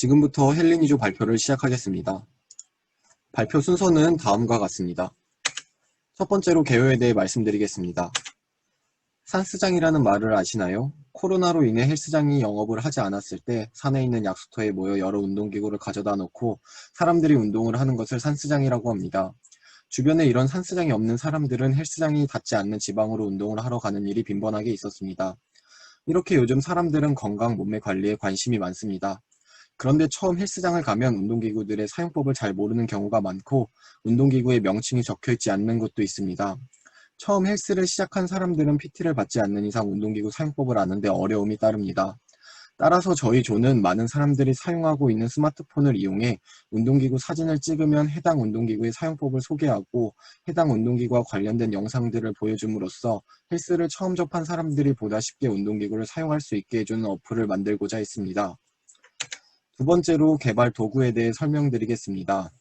지금부터 헬린이조 발표를 시작하겠습니다. 발표 순서는 다음과 같습니다. 첫 번째로 개요에 대해 말씀드리겠습니다. 산스장이라는 말을 아시나요? 코로나로 인해 헬스장이 영업을 하지 않았을 때 산에 있는 약수터에 모여 여러 운동기구를 가져다 놓고 사람들이 운동을 하는 것을 산스장이라고 합니다. 주변에 이런 산스장이 없는 사람들은 헬스장이 닿지 않는 지방으로 운동을 하러 가는 일이 빈번하게 있었습니다. 이렇게 요즘 사람들은 건강 몸매 관리에 관심이 많습니다. 그런데 처음 헬스장을 가면 운동기구들의 사용법을 잘 모르는 경우가 많고 운동기구의 명칭이 적혀있지 않는 곳도 있습니다. 처음 헬스를 시작한 사람들은 PT를 받지 않는 이상 운동기구 사용법을 아는데 어려움이 따릅니다. 따라서 저희 조는 많은 사람들이 사용하고 있는 스마트폰을 이용해 운동기구 사진을 찍으면 해당 운동기구의 사용법을 소개하고 해당 운동기구와 관련된 영상들을 보여줌으로써 헬스를 처음 접한 사람들이 보다 쉽게 운동기구를 사용할 수 있게 해주는 어플을 만들고자 했습니다. 두 번째로 개발 도구에 대해 설명드리겠습니다.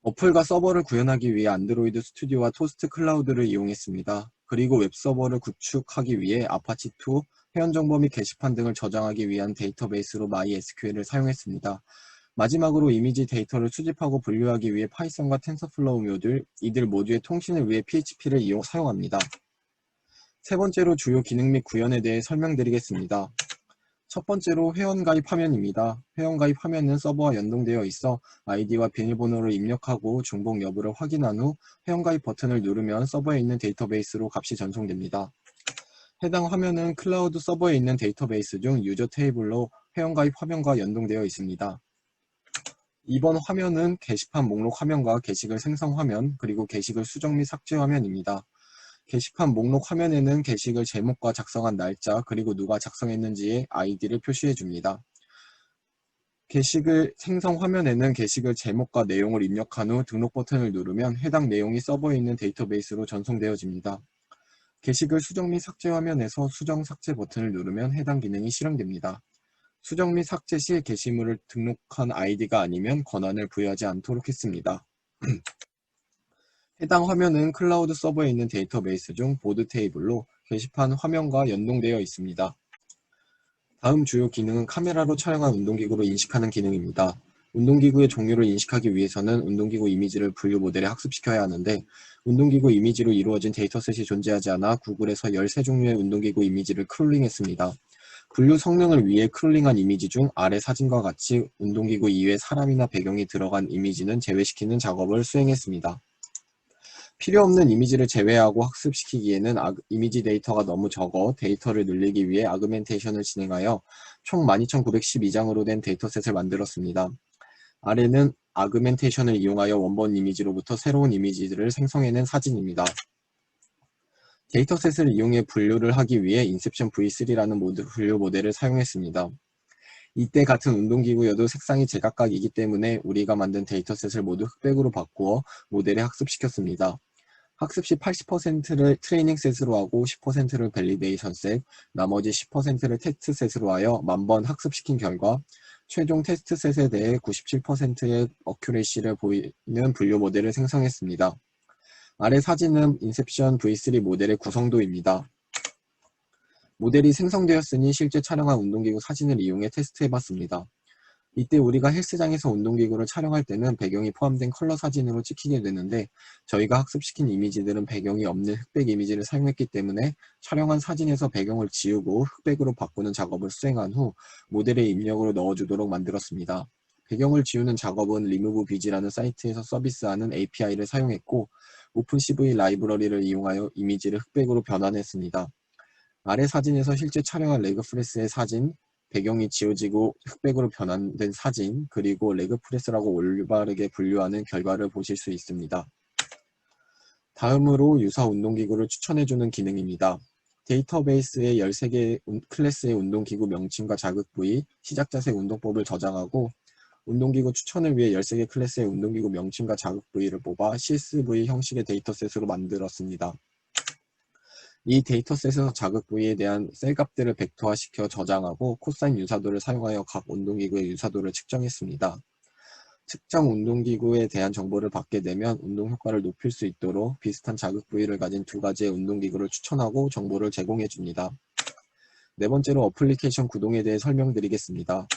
어플과 서버를 구현하기 위해 안드로이드 스튜디오와 토스트 클라우드를 이용했습니다. 그리고 웹서버를 구축하기 위해 아파치2, 회원정보 및 게시판 등을 저장하기 위한 데이터베이스로 MySQL을 사용했습니다. 마지막으로 이미지 데이터를 수집하고 분류하기 위해 파이썬과 텐서플로우 모듈, 이들 모두의 통신을 위해 PHP를 사용합니다. 세 번째로 주요 기능 및 구현에 대해 설명드리겠습니다. 첫 번째로 회원가입 화면입니다. 회원가입 화면은 서버와 연동되어 있어 아이디와 비밀번호를 입력하고 중복 여부를 확인한 후 회원가입 버튼을 누르면 서버에 있는 데이터베이스로 값이 전송됩니다. 해당 화면은 클라우드 서버에 있는 데이터베이스 중 유저 테이블로 회원가입 화면과 연동되어 있습니다. 이번 화면은 게시판 목록 화면과 게시글 생성 화면, 그리고 게시글 수정 및 삭제 화면입니다. 게시판 목록 화면에는 게시글 제목과 작성한 날짜 그리고 누가 작성했는지의 아이디를 표시해줍니다. 게시글 생성 화면에는 게시글 제목과 내용을 입력한 후 등록 버튼을 누르면 해당 내용이 서버에 있는 데이터베이스로 전송되어집니다. 게시글 수정 및 삭제 화면에서 수정 삭제 버튼을 누르면 해당 기능이 실행됩니다. 수정 및 삭제 시 게시물을 등록한 아이디가 아니면 권한을 부여하지 않도록 했습니다. 해당 화면은 클라우드 서버에 있는 데이터베이스 중 보드 테이블로 게시판 화면과 연동되어 있습니다. 다음 주요 기능은 카메라로 촬영한 운동기구를 인식하는 기능입니다. 운동기구의 종류를 인식하기 위해서는 운동기구 이미지를 분류 모델에 학습시켜야 하는데 운동기구 이미지로 이루어진 데이터셋이 존재하지 않아 구글에서 13종류의 운동기구 이미지를 크롤링했습니다. 분류 성능을 위해 크롤링한 이미지 중 아래 사진과 같이 운동기구 이외에 사람이나 배경이 들어간 이미지는 제외시키는 작업을 수행했습니다. 필요 없는 이미지를 제외하고 학습시키기에는 이미지 데이터가 너무 적어 데이터를 늘리기 위해 아그멘테이션을 진행하여 총 12912장으로 된 데이터셋을 만들었습니다. 아래는 아그멘테이션을 이용하여 원본 이미지로부터 새로운 이미지들을 생성해낸 사진입니다. 데이터셋을 이용해 분류를 하기 위해 인셉션 v3라는 분류 모델을 사용했습니다. 이때 같은 운동기구여도 색상이 제각각이기 때문에 우리가 만든 데이터셋을 모두 흑백으로 바꾸어 모델에 학습시켰습니다. 학습 시 80%를 트레이닝 셋으로 하고 10%를 밸리데이션 셋, 나머지 10%를 테스트 셋으로 하여 만번 학습시킨 결과 최종 테스트 셋에 대해 97%의 어큐레시를 보이는 분류 모델을 생성했습니다. 아래 사진은 인셉션 V3 모델의 구성도입니다. 모델이 생성되었으니 실제 촬영한 운동기구 사진을 이용해 테스트해봤습니다. 이때 우리가 헬스장에서 운동기구를 촬영할 때는 배경이 포함된 컬러 사진으로 찍히게 되는데 저희가 학습시킨 이미지들은 배경이 없는 흑백 이미지를 사용했기 때문에 촬영한 사진에서 배경을 지우고 흑백으로 바꾸는 작업을 수행한 후 모델의 입력으로 넣어주도록 만들었습니다. 배경을 지우는 작업은 리무브비지라는 사이트에서 서비스하는 API를 사용했고 오픈CV 라이브러리를 이용하여 이미지를 흑백으로 변환했습니다. 아래 사진에서 실제 촬영한 레그프레스의 사진, 배경이 지워지고 흑백으로 변환된 사진, 그리고 레그프레스라고 올바르게 분류하는 결과를 보실 수 있습니다. 다음으로 유사 운동기구를 추천해주는 기능입니다. 데이터베이스에 13개 클래스의 운동기구 명칭과 자극 부위, 시작 자세 운동법을 저장하고 운동기구 추천을 위해 13개 클래스의 운동기구 명칭과 자극 부위를 뽑아 CSV 형식의 데이터셋으로 만들었습니다. 이 데이터셋에서 자극 부위에 대한 셀 값들을 벡터화시켜 저장하고 코사인 유사도를 사용하여 각 운동기구의 유사도를 측정했습니다. 측정 운동기구에 대한 정보를 받게 되면 운동 효과를 높일 수 있도록 비슷한 자극 부위를 가진 두 가지의 운동기구를 추천하고 정보를 제공해 줍니다. 네 번째로 어플리케이션 구동에 대해 설명드리겠습니다.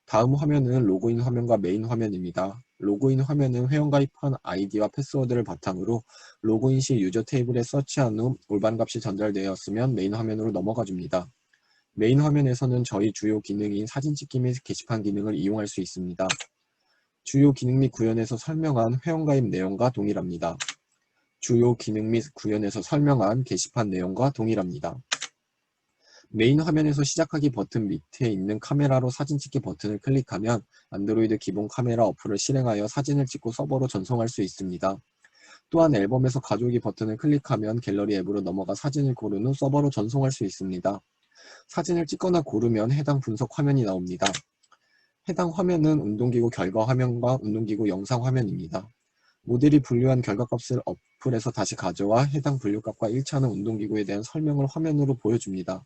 다음 화면은 로그인 화면과 메인 화면입니다. 로그인 화면은 회원가입한 아이디와 패스워드를 바탕으로 로그인 시 유저 테이블에 서치한 후 올바른 값이 전달되었으면 메인 화면으로 넘어가 줍니다. 메인 화면에서는 저희 주요 기능인 사진 찍기 및 게시판 기능을 이용할 수 있습니다. 주요 기능 및 구현에서 설명한 회원가입 내용과 동일합니다. 주요 기능 및 구현에서 설명한 게시판 내용과 동일합니다. 메인 화면에서 시작하기 버튼 밑에 있는 카메라로 사진 찍기 버튼을 클릭하면 안드로이드 기본 카메라 어플을 실행하여 사진을 찍고 서버로 전송할 수 있습니다. 또한 앨범에서 가져오기 버튼을 클릭하면 갤러리 앱으로 넘어가 사진을 고른 후 서버로 전송할 수 있습니다. 사진을 찍거나 고르면 해당 분석 화면이 나옵니다. 해당 화면은 운동기구 결과 화면과 운동기구 영상 화면입니다. 모델이 분류한 결과값을 어플에서 다시 가져와 해당 분류값과 일치하는 운동기구에 대한 설명을 화면으로 보여줍니다.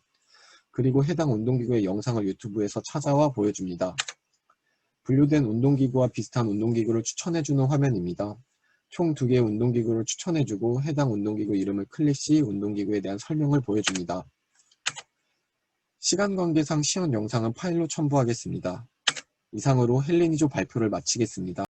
그리고 해당 운동기구의 영상을 유튜브에서 찾아와 보여줍니다. 분류된 운동기구와 비슷한 운동기구를 추천해주는 화면입니다. 총 2개의 운동기구를 추천해주고 해당 운동기구 이름을 클릭 시 운동기구에 대한 설명을 보여줍니다. 시간 관계상 시연 영상은 파일로 첨부하겠습니다. 이상으로 헬리니조 발표를 마치겠습니다.